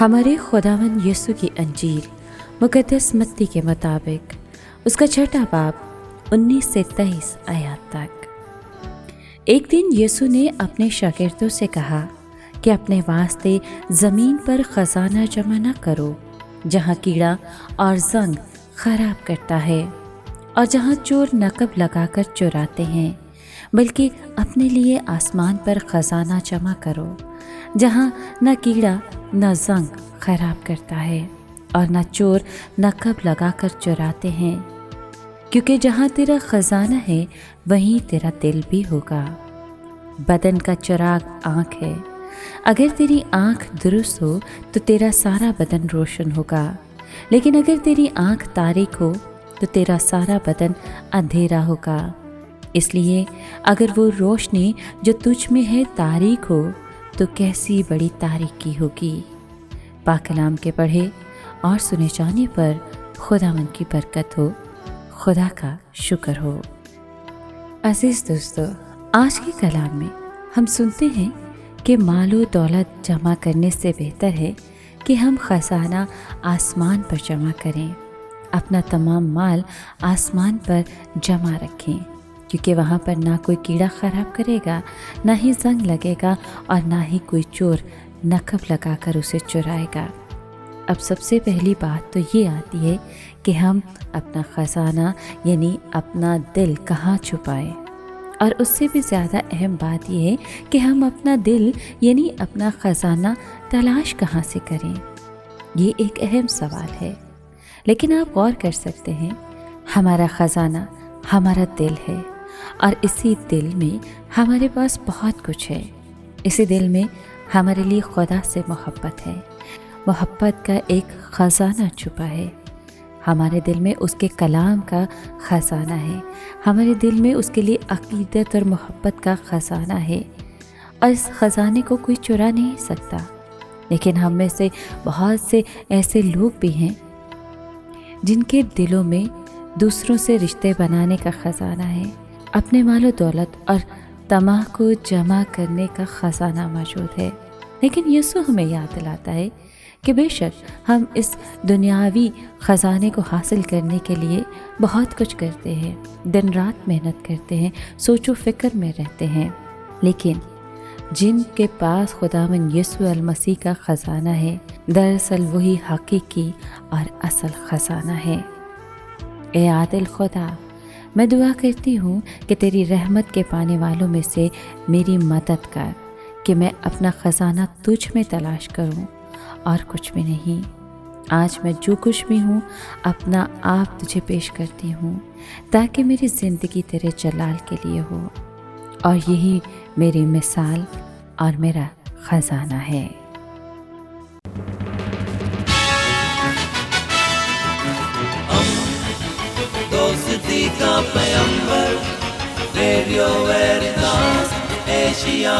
हमारे खुदावंद यीशु की अंजील मुकद्दस मत्ती के मुताबिक उसका छठा बाब 19 से 23 आयत तक। एक दिन यीशु ने अपने शागिर्दों से कहा कि अपने वास्ते ज़मीन पर ख़जाना जमा न करो, जहाँ कीड़ा और जंग खराब करता है और जहाँ चोर नकब लगाकर चुराते हैं, बल्कि अपने लिए आसमान पर ख़जाना जमा करो, जहाँ न कीड़ा न जंग खराब करता है और न चोर नकब लगाकर चुराते हैं, क्योंकि जहाँ तेरा ख़जाना है वहीं तेरा दिल भी होगा। बदन का चिराग आँख है। अगर तेरी आँख दुरुस्त हो तो तेरा सारा बदन रोशन होगा, लेकिन अगर तेरी आँख तारीक हो तो तेरा सारा बदन अंधेरा होगा। इसलिए अगर वो रोशनी जो तुझ में है तारीक हो तो कैसी बड़ी तारीकी होगी। पाक कलाम के पढ़े और सुने जाने पर खुदावंद की बरकत हो, खुदा का शुक्र हो। अजीज़ दोस्तों, आज के कलाम में हम सुनते हैं कि मालो दौलत जमा करने से बेहतर है कि हम ख़जाना आसमान पर जमा करें। अपना तमाम माल आसमान पर जमा रखें, क्योंकि वहाँ पर ना कोई कीड़ा ख़राब करेगा, ना ही जंग लगेगा और ना ही कोई चोर नकब लगाकर उसे चुराएगा। अब सबसे पहली बात तो ये आती है कि हम अपना ख़जाना यानी अपना दिल कहाँ छुपाएं, और उससे भी ज़्यादा अहम बात यह है कि हम अपना दिल यानी अपना ख़जाना तलाश कहाँ से करें। ये एक अहम सवाल है, लेकिन आप गौर कर सकते हैं, हमारा ख़जाना हमारा दिल है और इसी दिल में हमारे पास बहुत कुछ है। इसी दिल में हमारे लिए खुदा से मोहब्बत है। मोहब्बत का एक ख़जाना छुपा है। हमारे दिल में उसके कलाम का ख़जाना है। हमारे दिल में उसके लिए अक़ीदत और मोहब्बत का ख़जाना है, और इस ख़जाने को कोई चुरा नहीं सकता। लेकिन हम में से बहुत से ऐसे लोग भी हैं जिनके दिलों में दूसरों से रिश्ते बनाने का ख़जाना है, अपने मालो दौलत और तमाह को जमा करने का ख़जाना मौजूद है। लेकिन यीशु हमें याद दिलाता है कि बेशक हम इस दुनियावी ख़जाने को हासिल करने के लिए बहुत कुछ करते हैं, दिन रात मेहनत करते हैं, सोचो फ़िक्र में रहते हैं, लेकिन जिनके पास खुदावंद यीशु अल मसीह का ख़जाना है, दरअसल वही हकीकी और असल ख़जाना है। ए आदिल खुदा, मैं दुआ करती हूँ कि तेरी रहमत के पाने वालों में से मेरी मदद कर कि मैं अपना ख़जाना तुझ में तलाश करूँ और कुछ भी नहीं। आज मैं जो कुछ भी हूँ अपना आप तुझे पेश करती हूँ, ताकि मेरी ज़िंदगी तेरे जलाल के लिए हो, और यही मेरी मिसाल और मेरा ख़जाना है। दोस्ती का पैगंबर, रेडियो वेरितास एशिया।